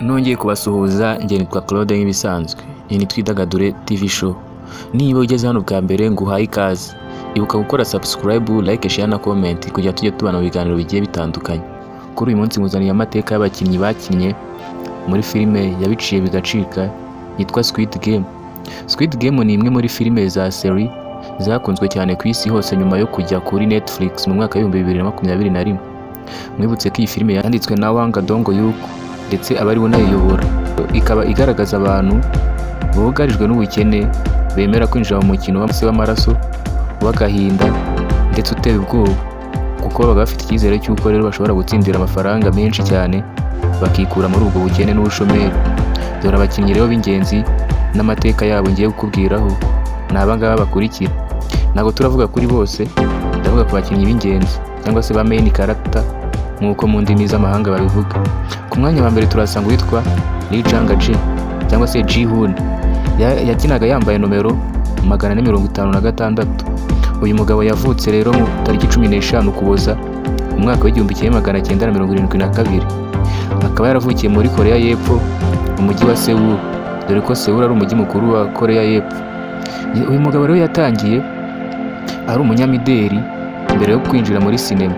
Nongeye kubasuhuza, njye nitwa Claude nk'ibisanzwe. Iyi ni Twidagadure TV show. Niba ugeze hano bwa mbere nguhaye ikaze. Ibuka gukora subscribe, like, share na comment kugira tujye tubana mu biganiro bigiye bitandukanye. Kuri uyu munsi nkuzaniye amateka y'abakinnyi bakinnye muri filime yabiciye bigacika yitwa Squid Game. Squid Game ni imwe muri filime za series zakunzwe cyane ku isi hose nyuma yo kujya kuri Netflix mu mwaka wa 2021. Mwibutse ko iyi filime yanditswe na Hwang Dong-hyuk ndetse abari bunayiyobora, ikaba igaragaza abantu bugarijwe n'ubukene bemera kwinjira mu mukino w'amaraso w'agahinda ndetse uteye ubwoba, kuko baba bafite icyizere cy'uko rero bashobora gutsindira amafaranga menshi cyane bakikura muri ubwo bukene n'ubushomeri. Dore abakinnyi rero b'ingenzi n'amateka yabo ngiye kukubwiraho ni abangaba bakurikira. Ntabwo turavuga kuri bose, ndavuga ku bakinnyi b'ingenzi cyangwa se ba main character nk'uko mu ndimi z'amahanga babivuga. Ku mwanya wa mbere turasanga witwa Lee Jung-jae cyangwa se Ji-hoon. Yakinaga yambaye nomero 456. Uyu mugabo yavutse rero mu tariki 15 Ukuboza mu mwaka wa 1972. Akaba yaravukiye muri Korea y'Epfo mu mujyi wa Seoul, dore ko Seoul ari umujyi mukuru wa Korea y'Epfo. Uyu mugabo rero yatangiye ari umunyamideli mbere yo kwinjira muri sinema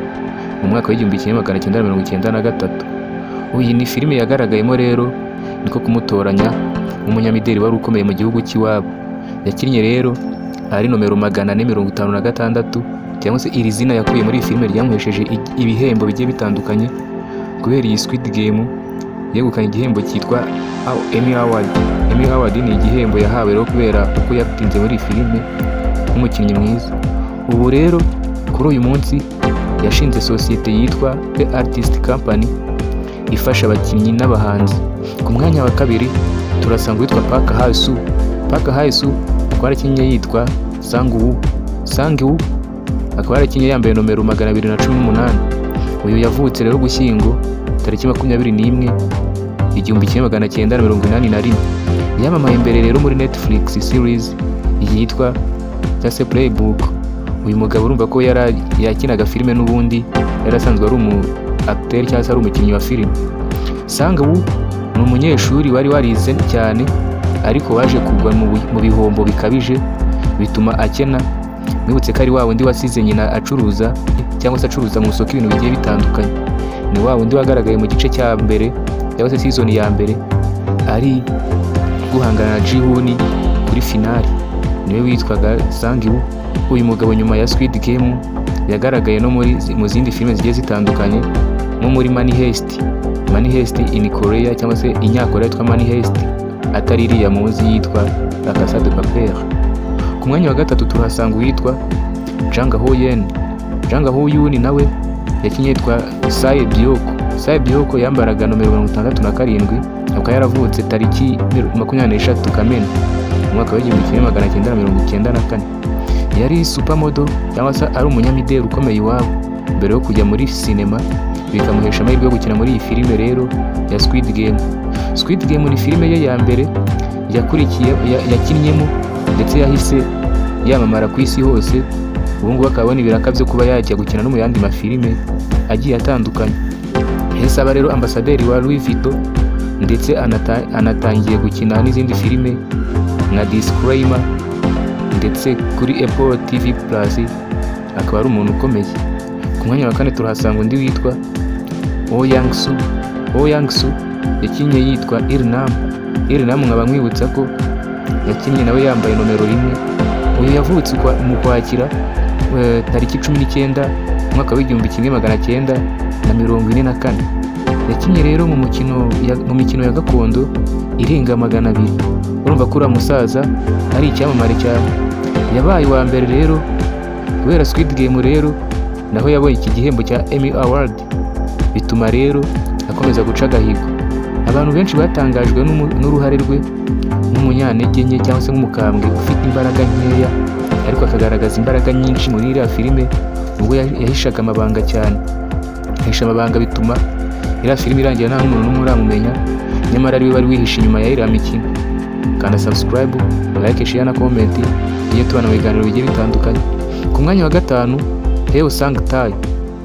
mu mwaka wa 1993. Iyi ni filime yagaragayemo rero niko kumutoranya nk'umunyamideli wari ukomeye mu gihugu cy'iwabo. Yakinnye rero ari nomero 456, cyangwa se iri zina yakuye muri iyi filime ryamuhesheje ibihembo bigiye bitandukanye. Kubera iyi Squid Game yegukanye igihembo cyitwa Emmy Award. Emmy Award ni igihembo yahawe rero kubera uko yatinze muri iyi filime nk'umukinnyi mwiza. Ubu rero kuri uyu munsi yashinze sosiyete yitwa The Artist Company ifasha abakinnyi n'abahanzi. Ku mwanya wa kabiri turasanga witwa Park Hae-soo. Park Hae-soo akaba yarakinnye yitwa Sang-woo, akaba yarakinnye yambaye nomero 218. Uyu yavutse rero Ugushyingo tariki 21 1981. Yamamaye imbere rero muri Netflix series yitwa Just Playbook. Uyu mugabo urumva ko yakinaga filime n'ubundi yarasanzwe ari umu acteur cyangwa se ari umukinnyi wa filime. Sang-woo ni umunyeshuri wari warize cyane ariko waje kugwa mu bihombo bikabije bituma akena. Mwibutse ko ari wa wundi wasize nyina acuruza cyangwa se acuruza mu isoko ibintu bigiye bitandukanye. Ni wa wundi wagaragaye mu gice cya mbere cyangwa se season ya mbere ari guhangana na Ji-hoon kuri finale, niwe witwaga Sang-woo. Uyu mugabo nyuma ya Squid Game yagaragaye no mu zindi filime zigiye zitandukanye nko muri Money Heist in Korea cyangwa se inyakoreya yitwa Money Heist, atari iriya muzi yitwa La Casa de Papel. Ku mwanya wa gatatu turahasanga uwitwa Jang Ho-yeon. Jang Ho-yeon nawe yakinnye yitwa Sae Byoko yambaraga nomero 67. Akaba yaravutse tariki 23 Kamena mu mwaka wa 1994. Yari supermodel cyangwa se ari umunyamideli ukomeye iwabo mbere yo kujya muri sinema bikamuhesha amahirwe yo gukina muri iyi filime rero ya Squid Game. Squid Game ni filime ye ya mbere yakinnyemo ndetse yahise yamamara ku isi hose. Ubu ngubu akabona ibiraka byo kuba yajya gukina no mu yandi mafilime agiye atandukanye. Yahise aba rero ambasaderi wa Louis Vuitton ndetse anatangiye gukina n'izindi filime nka Disclaimer ndetse kuri Apple TV Plus. Akaba ari umuntu ukomeye. Ku mwanya wa kane turahasanga undi witwa Oh Yang-soo. Yakinnye yitwa Ilnam nkaba mwibutsa ko yakinnye nawe yambaye nomero 1. Uyu yavutse mu Kwakira tariki 19 mwaka wa 1944. Yakinnye rero mu mikino ya gakondo irenga 200. Urumva ko uriya musaza ari icyamamare cyane. Yabaye wa mbere rero kubera Squid Game rero naho yabonye iki gihembo cya Emmy Award, bituma rero akomeza guca agahigo. Abantu benshi batangajwe n'uruhare rwe nk'umunyantege nke cyangwa se nk'umukambwe ufite imbaraga nkeya ariko akagaragaza imbaraga nyinshi muri iriya filime. Ubwo yahishaga amabanga cyane, yahisha amabanga bituma iriya filime irangira nta n'umuntu n'umwe uramumenya, nyamara ariwe wari wihishe inyuma ya iriya mikino. Kanda subscribe, like, share na comment iyo tubana mu biganiro bigiye bitandukanye. Ku mwanya wa gatanu Heo Sang-tae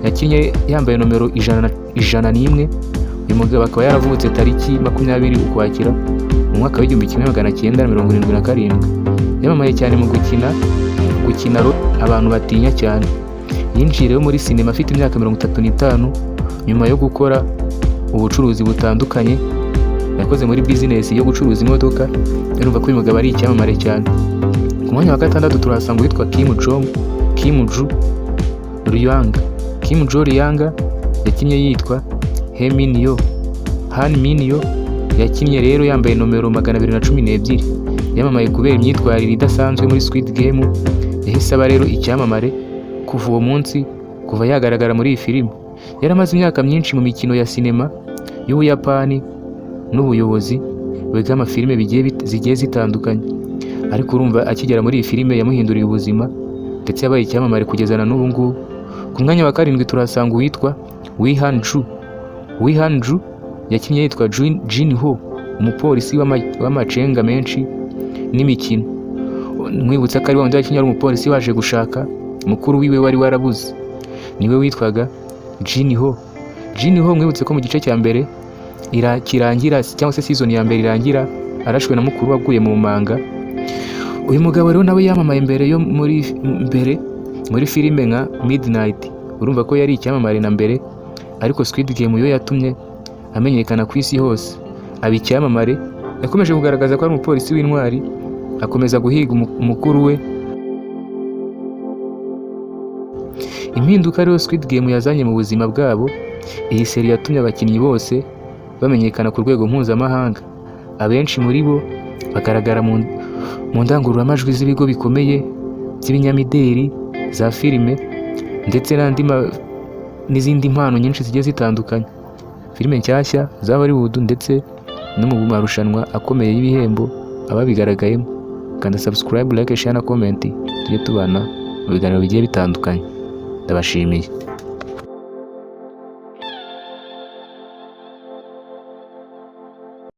yakinnye yambaye nomero 101. uyu mugabo akaba yaravutse tariki 20 Ukwakira mu mwaka w'1977. Yamamaye cyane mu gukina abantu batinya cyane. Yinjiye rero muri sinema afite imyaka 35 nyuma yo gukora ubucuruzi butandukanye. Yakoze muri business yo gucuruza imodoka. Urumva ko uyu mugabo ari icyamamare cyane. Ku mwanya wa 6 turahasanga witwa Kim Joo Ryang. Kim Joo Ryang yakinnye yitwa Han Min Yo. Yakinnye rero yambaye nomero 212. Yamamaye kubera imyitwarire idasanzwe muri Squid Game. Yahise aba rero icyamamare kuva uwo munsi, kuva yagaragara muri iyi filime. Yaramaze imyaka myinshi mu mikino ya sinema y'Ubuyapani n'ubuyobozi bw'amafilime zigiye zitandukanye. Ariko urumva akigera muri iyi filime yamuhinduriye ubuzima ndetse yabaye icyamamare kugeza na n'ubu ngubu. Ku mwanya wa 7 turahasanga uwitwa Wi Han Ju yakinnye yitwa Jin Ho, umupolisi w'amacenga menshi n'imikino. Mwibutsa ko ari wanda yakinnye ari umupolisi waje gushaka mukuru wiwe wari warabuze, niwe witwaga Jin Ho. Mwibutse ko mu gice cya mbere kirangira cyangwa se season ya mbere irangira arashwe na mukuru waguye mu manga. Uyu mugabo rero nawe yamamaye muri filime nka Midnight. Urumva ko yari icyamamare na mbere, ariko Squid Game yo yatumye amenyekana ku isi hose, aba icyamamare. Yakomeje kugaragaza ko ari umupolisi w'intwari, akomeza guhiga umukuru we. Impinduka rero Squid Game yazanye mu buzima bwabo, iyi seri yatumye abakinnyi bose bamenyekana ku rwego mpuzamahanga. Abenshi muri bo bagaragara mu ndangururamajwi z'ibigo bikomeye by'ibinyamideli, za filime ndetse n'izindi mpano nyinshi zigiye zitandukanye. Filime nshyashya za Hollywood ndetse no mu marushanwa akomeye y'ibihembo ababigaragayemo. Kanda subscribe, like, share na comment, tujye tubana mu biganiro bigiye bitandukanye. Ndabashimiye.